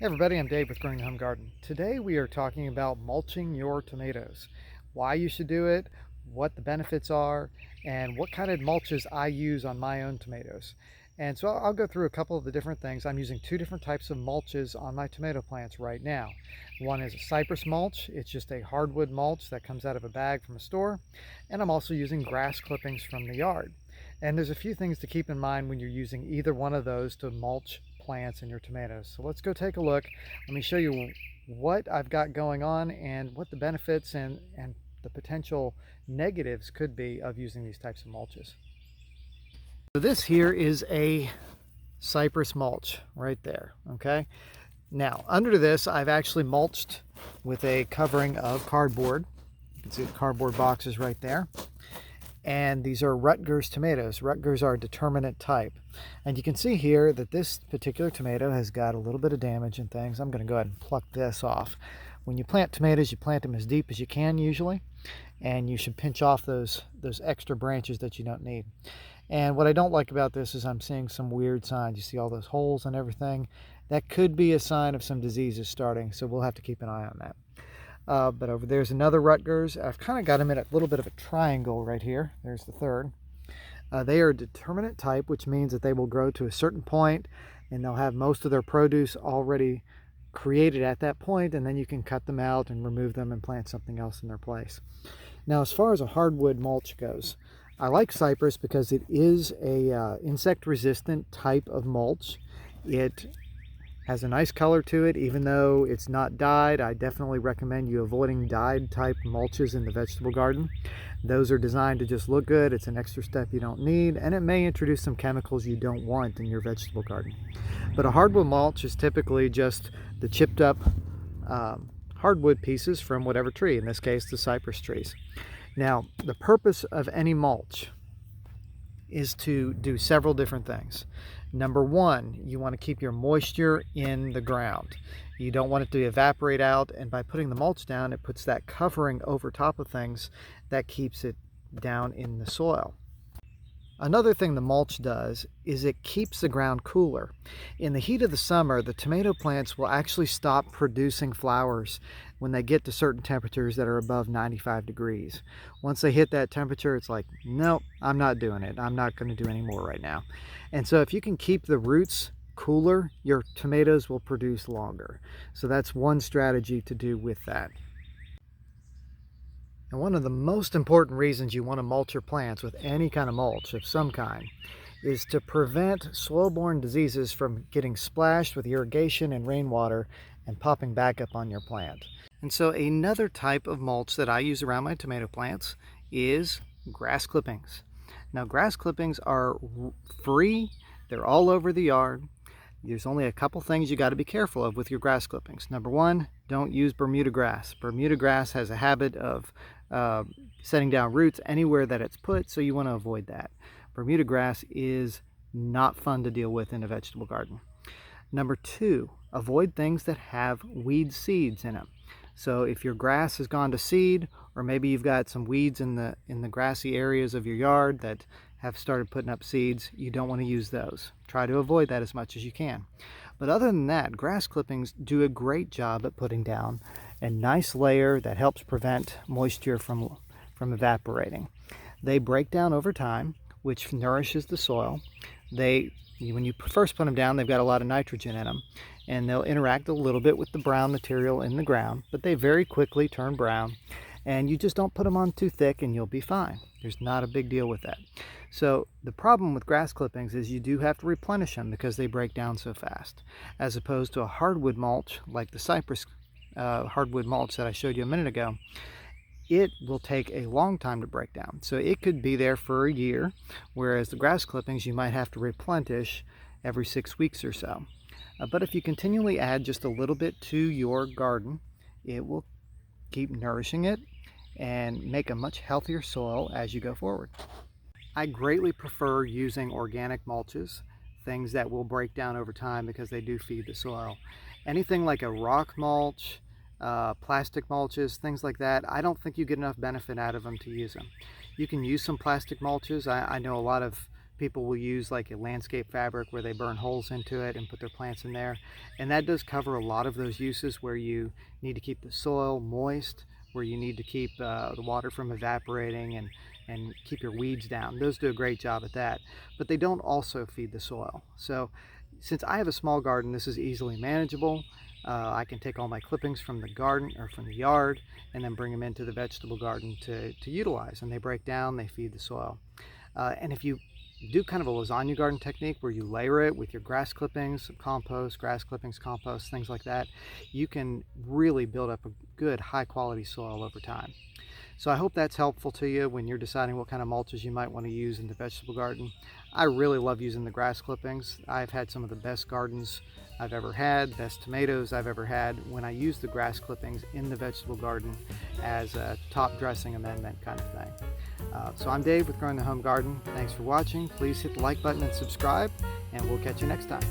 Hey everybody, I'm Dave with Growing the Home Garden. Today we are talking about mulching your tomatoes, why you should do it, what the benefits are, and what kind of mulches I use on my own tomatoes. And so I'll go through a couple of the different things. I'm using two different types of mulches on my tomato plants right now. One is a cypress mulch. It's just a hardwood mulch that comes out of a bag from a store. And I'm also using grass clippings from the yard. And there's a few things to keep in mind when you're using either one of those to mulch plants in your tomatoes. So let's go take a look. Let me show you what I've got going on and what the benefits and the potential negatives could be of using these types of mulches. So this here is a cypress mulch right there, okay? Now, under this, I've actually mulched with a covering of cardboard. You can see the cardboard boxes right there. And these are Rutgers tomatoes. Rutgers are a determinate type. And you can see here that this particular tomato has got a little bit of damage and things. I'm going to go ahead and pluck this off. When you plant tomatoes, you plant them as deep as you can usually, and you should pinch off those extra branches that you don't need. And what I don't like about this is I'm seeing some weird signs. You see all those holes and everything. That could be a sign of some diseases starting, so we'll have to keep an eye on that. But over there's another Rutgers. I've kind of got them in a little bit of a triangle right here. There's the third. They are a determinate type, which means that they will grow to a certain point and they'll have most of their produce already created at that point, and then you can cut them out and remove them and plant something else in their place. Now, as far as a hardwood mulch goes, I like cypress because it is a insect-resistant type of mulch. It has a nice color to it, even though it's not dyed. I definitely recommend you avoiding dyed type mulches in the vegetable garden. Those are designed to just look good. It's an extra step you don't need, and it may introduce some chemicals you don't want in your vegetable garden. But a hardwood mulch is typically just the chipped up hardwood pieces from whatever tree, in this case the cypress trees. Now, the purpose of any mulch is to do several different things. Number one, you want to keep your moisture in the ground. You don't want it to evaporate out, and by putting the mulch down, it puts that covering over top of things that keeps it down in the soil. Another thing the mulch does is it keeps the ground cooler. In the heat of the summer, the tomato plants will actually stop producing flowers when they get to certain temperatures that are above 95 degrees. Once they hit that temperature, it's like, nope, I'm not doing it. I'm not going to do any more right now. And so if you can keep the roots cooler, your tomatoes will produce longer. So that's one strategy to do with that. And one of the most important reasons you want to mulch your plants with any kind of mulch of some kind is to prevent soil-borne diseases from getting splashed with irrigation and rainwater and popping back up on your plant. And so another type of mulch that I use around my tomato plants is grass clippings. Now, grass clippings are free. They're all over the yard. There's only a couple things you got to be careful of with your grass clippings. Number one, don't use Bermuda grass. Bermuda grass has a habit of setting down roots anywhere that it's put, so you want to avoid that. Bermuda grass is not fun to deal with in a vegetable garden. Number two, avoid things that have weed seeds in them. So if your grass has gone to seed, or maybe you've got some weeds in the grassy areas of your yard that have started putting up seeds, you don't want to use those. Try to avoid that as much as you can. But other than that, grass clippings do a great job at putting down a nice layer that helps prevent moisture from evaporating. They break down over time, which nourishes the soil. When you first put them down, they've got a lot of nitrogen in them, and they'll interact a little bit with the brown material in the ground, but they very quickly turn brown, and you just don't put them on too thick and you'll be fine. There's not a big deal with that. So the problem with grass clippings is you do have to replenish them because they break down so fast, as opposed to a hardwood mulch like the cypress hardwood mulch that I showed you a minute ago. It will take a long time to break down. So it could be there for a year, whereas the grass clippings you might have to replenish every 6 weeks or so. But if you continually add just a little bit to your garden, it will keep nourishing it and make a much healthier soil as you go forward. I greatly prefer using organic mulches, things that will break down over time because they do feed the soil. Anything like a rock mulch, plastic mulches, things like that, I don't think you get enough benefit out of them to use them. You can use some plastic mulches. I know a lot of People will use like a landscape fabric where they burn holes into it and put their plants in there. And that does cover a lot of those uses where you need to keep the soil moist, where you need to keep the water from evaporating and keep your weeds down. Those do a great job at that, but they don't also feed the soil. So since I have a small garden, this is easily manageable. I can take all my clippings from the garden or from the yard and then bring them into the vegetable garden to utilize, and they break down, they feed the soil. And if you do kind of a lasagna garden technique where you layer it with your grass clippings, compost, grass clippings, compost, things like that, you can really build up a good high quality soil over time. So I hope that's helpful to you when you're deciding what kind of mulches you might want to use in the vegetable garden. I really love using the grass clippings. I've had some of the best gardens I've ever had, best tomatoes I've ever had when I use the grass clippings in the vegetable garden as a top dressing amendment kind of thing. So I'm Dave with Growing the Home Garden. Thanks for watching. Please hit the like button and subscribe, and we'll catch you next time.